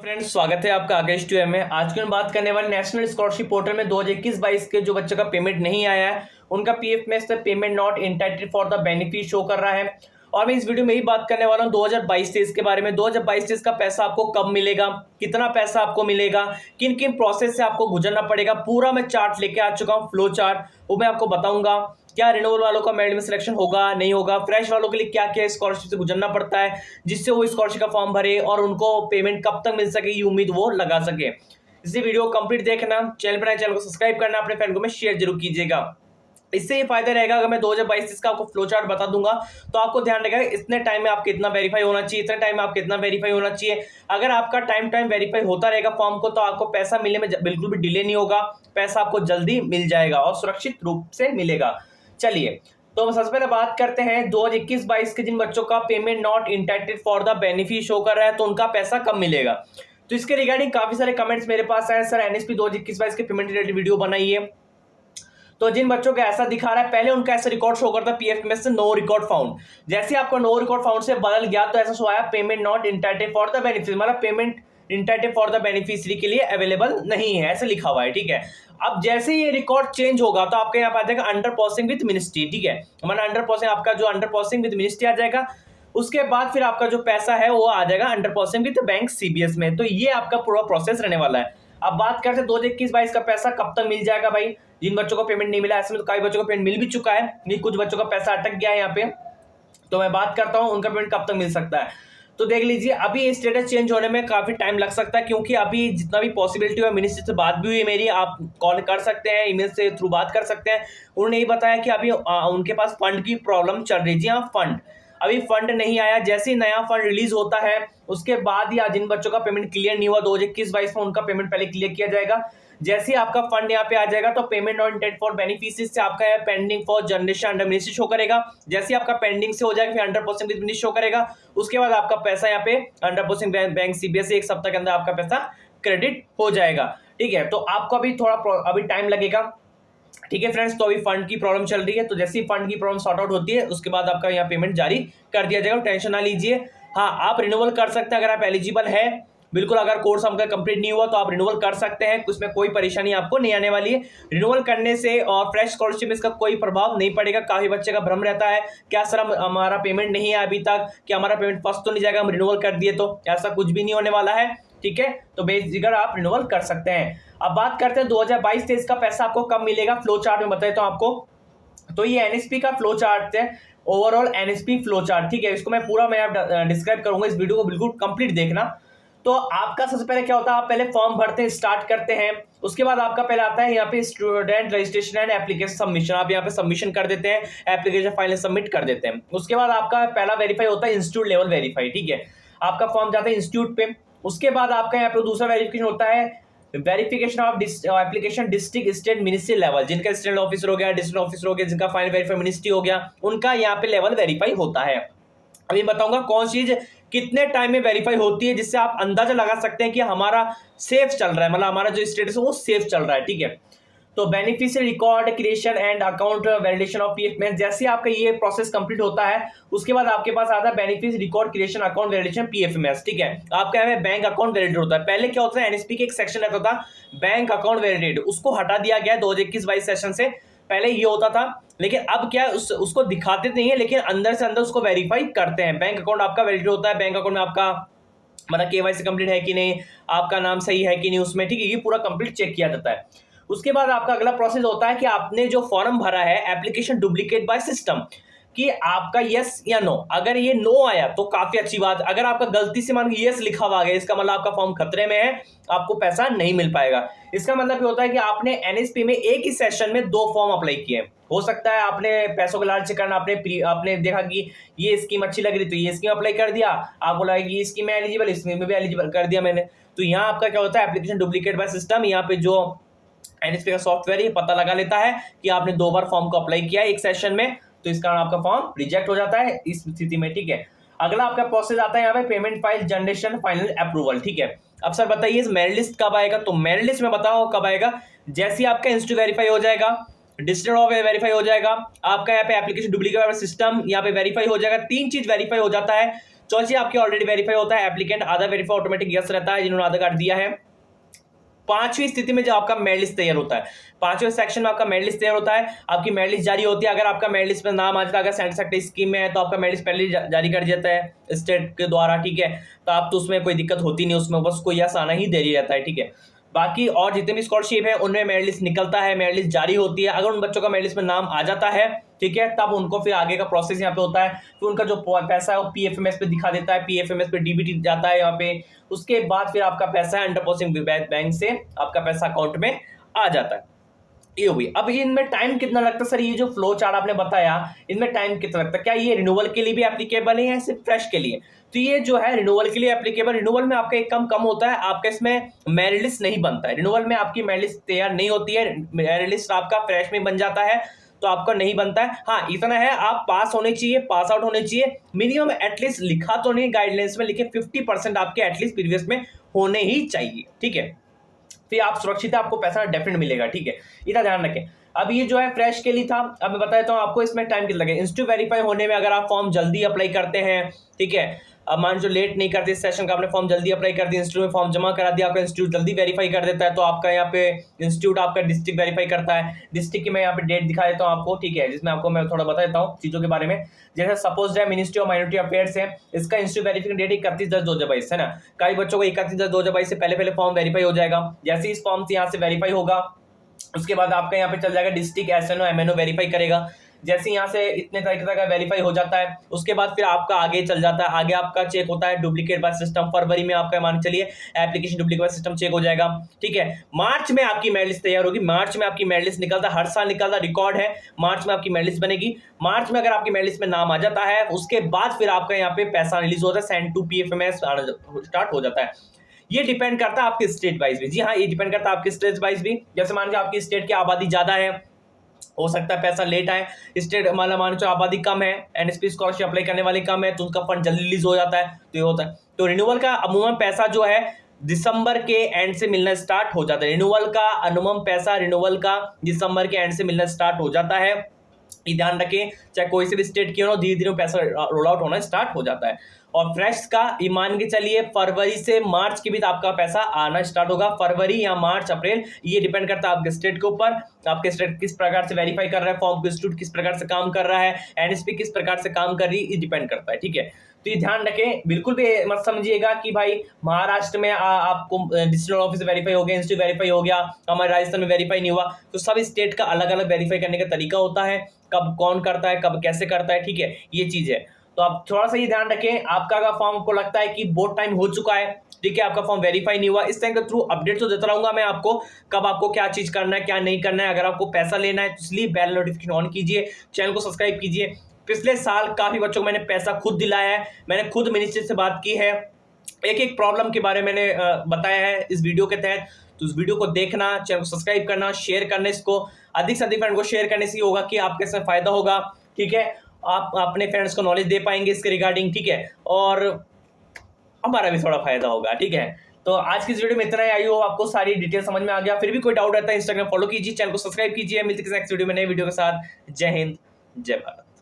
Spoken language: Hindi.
फ्रेंड्स, स्वागत है आपका आकाश टू में। आज की हम बात करने वाले नेशनल स्कॉलरशिप पोर्टल में 2021-22 के जो बच्चों का पेमेंट नहीं आया है उनका पीएफ में से payment not entitled for the benefit show कर रहा है। और मैं इस वीडियो में ही बात करने वाला हूं 2022-23 के बारे में। 2022-23 का पैसा आपको कब मिलेगा, कितना पैसा आपको मिलेगा, किन किन प्रोसेस से आपको गुजरना पड़ेगा, पूरा मैं चार्ट लेके आ चुका हूं, फ्लो चार्ट, वो मैं आपको बताऊंगा। क्या रिन्यूअल वालों का मेरिट में सिलेक्शन होगा, नहीं होगा, फ्रेश वालों के लिए क्या क्या स्कॉलरशिप से गुजरना पड़ता है जिससे वो स्कॉलरशिप का फॉर्म भरे और उनको पेमेंट कब तक मिल सके ये उम्मीद वो लगा सके। इसी वीडियो कंप्लीट देखना, चैनल को सब्सक्राइब करना, अपने फ्रेंड को में शेयर जरूर कीजिएगा। इससे ये फायदा रहेगा, अगर मैं 2022 का आपको फ्लो चार्ट बता दूंगा तो आपको ध्यान रहेगा इतने टाइम में आपको इतना वेरीफाई होना चाहिए, इतने टाइम में आपको इतना वेरीफाई होना चाहिए। अगर आपका टाइम वेरीफाई होता रहेगा फॉर्म को तो आपको पैसा मिलने में बिल्कुल भी डिले नहीं होगा, पैसा आपको जल्दी मिल जाएगा और सुरक्षित रूप से मिलेगा। चलिए, तो सबसे पहले बात करते हैं 2021-22 के जिन बच्चों का payment not entitled for the benefit show कर रहा है तो उनका पैसा कब मिलेगा। तो इसके रिगार्डिंग काफी सारे कमेंट्स मेरे पास आए, सर एनएसपी 2021-22 के पेमेंट रिलेटेड वीडियो बनाइए। तो जिन बच्चों को ऐसा दिखा रहा है, पहले उनका ऐसा रिकॉर्ड शो करता है पीएफ में से नो रिकॉर्ड फाउंड, जैसे आपका नो रिकॉर्ड फाउंड से बदल गया तो ऐसा शो आया payment not entitled for the benefit, मतलब payment entitled for the beneficiary के लिए अवेलेबल नहीं है, ऐसे लिखा हुआ है। ठीक है, अब जैसे ये रिकॉर्ड चेंज होगा तो आपके यहाँ पे आ जाएगा अंडर प्रोसेसिंग विद मिनिस्ट्री। ठीक है, मतलब अंडर प्रोसेसिंग, आपका जो अंडर प्रोसेसिंग विद मिनिस्ट्री आ जाएगा, उसके बाद फिर आपका जो पैसा है वो आ जाएगा under processing with bank CBS में। तो ये आपका पूरा प्रोसेस रहने वाला है। अब बात करते हैं 2021-22 का पैसा कब तक मिल जाएगा भाई। जिन बच्चों को पेमेंट नहीं मिला, ऐसे में तो कई बच्चों को पेमेंट मिल भी चुका है, नहीं कुछ बच्चों का पैसा अटक गया है यहाँ पे, तो मैं बात करता हूँ उनका पेमेंट कब तक मिल सकता है। तो देख लीजिए, अभी स्टेटस चेंज होने में काफी टाइम लग सकता है, क्योंकि अभी जितना भी पॉसिबिलिटी हुआ, मिनिस्टर से बात भी हुई मेरी, आप कॉल कर सकते हैं, ईमेल से थ्रू बात कर सकते हैं। उन्होंने ये बताया कि अभी उनके पास फंड की प्रॉब्लम चल रही है। जी हाँ, फंड अभी फंड नहीं आया, जैसे ही नया फंड रिलीज होता है उसके बाद या जिन बच्चों का पेमेंट क्लियर नहीं हुआ 2021-22 में, उनका पेमेंट पहले क्लियर किया जाएगा। जैसे ही आपका फंड यहाँ पे आ जाएगा तो payment not entitled for beneficiary से आपका है pending for generation under ministry show करेगा। जैसे ही आपका पेंडिंग से हो जाएगा फिर under processing with ministry show करेगा। उसके बाद आपका पैसा यहाँ पे अंडर प्रोसेसिंग बैंक सीबीएस एक सप्ताह के अंदर आपका पैसा क्रेडिट हो जाएगा। ठीक है, तो आपको अभी थोड़ा अभी टाइम लगेगा। ठीक है फ्रेंड्स, तो अभी फंड की प्रॉब्लम चल रही है, तो जैसे ही फंड की प्रॉब्लम सॉर्ट आउट होती है उसके बाद आपका यहाँ पेमेंट जारी कर दिया जाएगा, टेंशन ना लीजिए। हाँ, आप रिन्यूअल कर सकते हैं अगर आप एलिजिबल है, बिल्कुल। अगर कोर्स आपका कंप्लीट नहीं हुआ तो आप रिन्यूअल कर सकते हैं, उसमें कोई परेशानी आपको नहीं आने वाली है। रिन्यूअल करने से और फ्रेश स्कॉलरशिप में इसका कोई प्रभाव नहीं पड़ेगा। काफी बच्चे का भ्रम रहता है, क्या सर हमारा पेमेंट नहीं है अभी तक, कि हमारा पेमेंट फंस तो नहीं जाएगा हम रिन्यूअल कर दिए तो, ऐसा कुछ भी नहीं होने वाला है। ठीक है, तो बेजिगर आप रिन्यूअल कर सकते हैं। अब बात करते हैं 2022-23 का पैसा आपको कब मिलेगा, फ्लो चार्ट में बताए तो आपको। तो ये एनएसपी का फ्लो चार्ट है, ओवरऑल एनएसपी फ्लो चार्ट। ठीक है, इसको मैं पूरा डिस्क्राइब करूंगा, इस वीडियो को बिल्कुल कंप्लीट देखना। तो आपका सबसे पहले क्या होता है, आप पहले फॉर्म भरते हैं, स्टार्ट करते हैं। उसके बाद आपका पहले आता है यहाँ पे student registration and application submission, आप यहाँ पे सबमिशन कर देते हैं, एप्लीकेशन फाइल सबमिट कर देते हैं। उसके बाद आपका पहला वेरीफाई होता है इंस्टीट्यूट लेवल वेरीफाई। ठीक है, आपका फॉर्म जाता है इंस्टीट्यूट पे। उसके बाद आपका यहाँ पे दूसरा वेरिफिकेशन होता है verification of application district state ministry level, जिनका स्टेट ऑफिसर हो गया, डिस्ट्रिक्ट ऑफिसर हो गया, जिनका फाइनल वेरीफाई मिनिस्ट्री हो गया, उनका यहाँ पे लेवल वेरीफाई होता है। अभी बताऊंगा कौन चीज कितने टाइम में वेरीफाई होती है, जिससे आप अंदाजा लगा सकते हैं कि हमारा सेफ चल रहा है, मतलब हमारा जो स्टेटस है वो सेफ चल रहा है। ठीक है, तो beneficiary record creation and account validation of PF में जैसे आपका ये प्रोसेस कंप्लीट होता है उसके बाद आपके पास आता है beneficiary record creation account validation PFMS. ठीक है, आपका यहाँ पे बैंक अकाउंट वैलिडेट होता है। पहले क्या होता है, एनएसपी के एक सेक्शन रहता था बैंक अकाउंट वैलिडेट, उसको हटा दिया गया 2021-22 सेशन से। पहले ये होता था, लेकिन अब क्या उसको दिखाते नहीं है, लेकिन अंदर से अंदर उसको वेरीफाई करते हैं। बैंक अकाउंट आपका वैलिडेट होता है, बैंक अकाउंट में आपका मतलब केवाईसी कंप्लीट है कि नहीं, आपका नाम सही है कि नहीं उसमें। ठीक है, ये पूरा कंप्लीट चेक किया जाता है। उसके बाद आपका अगला प्रोसेस होता है कि आपने जो फॉर्म भरा है एप्लीकेशन डुप्लीकेट बाय सिस्टम, कि आपका यस या नो। अगर ये नो आया तो काफी अच्छी बात, अगर आपका गलती से मान यस लिखा हुआ गया, इसका मतलब आपका फॉर्म खतरे में है, आपको पैसा नहीं मिल पाएगा। इसका मतलब ये होता है कि आपने एनएसपी में एक ही सेशन में 2 फॉर्म अप्लाई किए। हो सकता है आपने पैसों का लालच करना, आपने देखा कि ये स्कीम अच्छी लग रही तो ये स्कीम अप्लाई कर दिया, आपको लगा कि ये स्कीम में एलिजिबल, इसमें भी एलिजिबल कर दिया मैंने। तो यहाँ आपका क्या होता है, एप्लीकेशन डुप्लीकेट बाय सिस्टम, यहाँ पे जो एनएसपी का सॉफ्टवेयर ये पता लगा लेता है कि आपने 2 बार फॉर्म को अप्लाई किया एक सेशन में, तो इस कारण आपका फॉर्म रिजेक्ट हो जाता है इस स्थिति में। ठीक है, अगला आपका प्रोसेस आता है यहाँ पे payment file generation final approval. ठीक है, अब सर बताइए मेरिट लिस्ट कब आएगा, तो मेरिट लिस्ट में बताओ कब आएगा, जैसे ही आपका इंस्टीट्यूट वेरीफाई हो जाएगा, डिस्ट्रिक्ट ऑफ वेरीफाई हो जाएगा, आपका यहाँ पे एप्लीकेशन डुप्लीकेट सिस्टम यहाँ पे वेरीफाई हो जाएगा। 3 चीज वेरीफाई हो जाता है चौथी आपके ऑलरेडी वेरीफाई होता है, एप्लीकेंट आधा वेरीफाई ऑटोमेटिक यस रहता है जिन्होंने आधार कार्ड दिया है। पांचवी स्थिति में जब आपका मेरिट लिस्ट तैयार होता है, पांचवें सेक्शन में आपका मेरिट लिस्ट तैयार होता है, आपकी मेरिट लिस्ट जारी होती है। अगर आपका मेरिट लिस्ट में नाम आ जाता है, अगर सेंट्रल सेक्टर स्कीम में है तो आपका मेरिट लिस्ट पहले जारी कर देता है स्टेट के द्वारा, ठीक है। तो आप तो उसमें कोई दिक्कत होती नहीं, उसमें बस कोई यस आना ही देरी रहता है, ठीक है। बाकी और जितने भी स्कॉलरशिप है उनमें मेरिट लिस्ट निकलता है, मेरिट लिस्ट जारी होती है। अगर उन बच्चों का मेरिट लिस्ट में नाम आ जाता है, ठीक है, तब उनको फिर आगे का प्रोसेस यहाँ पे होता है। फिर उनका जो पैसा है वो पीएफएमएस पे दिखा देता है, पीएफएमएस पे डीबीटी जाता है यहाँ पे। उसके बाद फिर आपका पैसा है अंडर प्रोसेसिंग बैंक से आपका पैसा अकाउंट में आ जाता है। ये हुई। अब इनमें टाइम कितना लगता है सर? ये जो फ्लो चार्ट आपने बताया, इनमें टाइम कितना लगता है? क्या ये रिन्यूअल के लिए भी एप्लीकेबल है या सिर्फ फ्रेश के लिए? तो ये जो है रिन्यूअल के लिए एप्लीकेबल। रिन्यूअल में आपका एक कम होता है, आपका इसमें मेरिट लिस्ट नहीं बनता है। रिन्यूअल में आपकी मेरिट लिस्ट तैयार नहीं होती है, मेरिट लिस्ट आपका फ्रेश में बन जाता है, तो आपका नहीं बनता है। हाँ, इतना है, आप पास होने चाहिए, पास आउट होने चाहिए मिनिमम, एटलीस्ट लिखा तो नहीं गाइडलाइंस में, लिखे 50% आपके एटलीस्ट प्रीवियस में होने ही चाहिए, ठीक है। फिर आप सुरक्षित है, आपको पैसा डेफिनेट मिलेगा, ठीक है, इतना ध्यान रखें। अब ये जो है फ्रेश के लिए था। अब मैं बता देता हूँ आपको इसमें टाइम कितना लगेगा। इंस्टीट्यूट वेरीफाई होने में अगर आप फॉर्म जल्दी अप्लाई करते हैं, ठीक है, अब मान जो लेट नहीं करते इस सेशन का, आपने फॉर्म जल्दी अप्लाई कर दिया, इंस्टीट्यूट में फॉर्म जमा करा दिया, आपका इंस्टीट्यूट जल्दी वेरीफाई कर देता है, तो आपका यहाँ पे इंस्टीट्यूट आपका डिस्ट्रिक्ट वेरीफाई करता है। डिस्ट्रिक्ट की मैं यहाँ पे डेट दिखा देता हूँ आपको, ठीक है, जिसमें आपको मैं थोड़ा बता देता हूँ चीज़ों के बारे में। जैसे सपोज है मिनिस्ट्री ऑफ माइनॉरिटी अफेयर्स है, इसका इंस्टीट्यूट वेरिफिकेशन डेट 31/10/2022 है ना। कई बच्चों को 31/10/2022 से पहले फॉर्म वेरीफाई हो जाएगा। जैसे इस फॉर्म से यहाँ से वेरीफाई होगा, उसके बाद आपका यहाँ पे चल जाएगा डिस्ट्रिक्ट एसएनओ एमएनओ वेरीफाई करेगा। जैसे यहाँ से इतने तारीख तक वेरीफाई हो जाता है, उसके बाद फिर आपका आगे चल जाता है, आगे आपका चेक होता है डुप्लीकेट बाय सिस्टम। फरवरी में आपका मान चलिए application duplicate by system check हो जाएगा, ठीक है। मार्च में आपकी मेरिट लिस्ट तैयार होगी, मार्च में आपकी मेरिट लिस्ट निकलता है, हर साल निकलता रिकॉर्ड है, मार्च में आपकी मेरिट लिस्ट बनेगी। मार्च में अगर आपकी मेरिट लिस्ट में नाम आ जाता है, उसके बाद फिर आपका यहाँ पे पैसा रिलीज होता है, सेंड टू पीएफएमएस स्टार्ट हो जाता है। ये डिपेंड करता है आपके स्टेट वाइज भी। जी हाँ, ये डिपेंड करता है आपके स्टेट वाइज भी। जैसे मान लीजिए आपकी स्टेट की आबादी ज्यादा है, हो सकता है पैसा लेट आए। स्टेट मान लो आबादी कम है, एनएसपी स्कॉलरशिप अप्लाई करने वाले कम है, तो उनका फंड जल्दी रिलीज हो जाता है, तो ये होता है। तो रिन्यूअल का अमूमन पैसा जो है दिसंबर के एंड से मिलना स्टार्ट हो जाता है। रिन्यूअल का अनुमान पैसा रिन्यूअल का दिसंबर के एंड से मिलना स्टार्ट हो जाता है। ये ध्यान रखें, चाहे कोई से भी स्टेट क्यों ना, धीरे धीरे पैसा रोल आउट होना स्टार्ट हो जाता है। और फ्रेश का ये मान के चलिए फरवरी से मार्च के बीच आपका पैसा आना स्टार्ट होगा। फरवरी या मार्च अप्रैल, ये डिपेंड करता है आपके स्टेट के ऊपर, आपके स्टेट किस प्रकार से वेरीफाई कर रहा है फॉर्म को, इंस्टीट्यूट किस प्रकार से काम कर रहा है, एनएसपी किस प्रकार से काम कर रही है, ये डिपेंड करता है, ठीक है। तो ये ध्यान रखें, बिल्कुल भी मत समझिएगा कि भाई महाराष्ट्र में आपको डिस्ट्रिक्ट ऑफिस वेरीफाई हो गया, इंस्टीट्यूट वेरीफाई हो गया, हमारे राजस्थान में वेरीफाई नहीं हुआ। तो सब स्टेट का अलग अलग वेरीफाई करने का तरीका होता है, कब कौन करता है, कब कैसे करता है, ठीक है, ये चीज है। तो आप थोड़ा सा ये ध्यान रखें, आपका अगर फॉर्म को लगता है कि बहुत टाइम हो चुका है, ठीक है, आपका फॉर्म वेरीफाई नहीं हुआ, इस टाइम के थ्रू अपडेट तो देता रहूंगा मैं आपको, कब आपको क्या चीज करना है क्या नहीं करना है। अगर आपको पैसा लेना है तो इसलिए बेल नोटिफिकेशन ऑन कीजिए, चैनल को सब्सक्राइब कीजिए। पिछले साल काफी बच्चों को मैंने पैसा खुद दिलाया है, मैंने खुद मिनिस्ट्री से बात की है, एक एक प्रॉब्लम के बारे में मैंने बताया है इस वीडियो के तहत। तो इस वीडियो को देखना, चैनल को सब्सक्राइब करना, शेयर करना, इसको अधिक से अधिक फ्रेंड को शेयर करने से होगा कि आपके इसमें फायदा होगा, ठीक है, आप अपने फ्रेंड्स को नॉलेज दे पाएंगे इसके रिगार्डिंग, ठीक है, और हमारा भी थोड़ा फायदा होगा, ठीक है। तो आज की इस वीडियो में इतना ही, आई हो आपको सारी डिटेल समझ में आ गया। फिर भी कोई डाउट रहता है इंस्टाग्राम फॉलो कीजिए, चैनल को सब्सक्राइब कीजिए। मिलते हैं नेक्स्ट वीडियो में नए वीडियो के साथ। जय हिंद, जय भारत।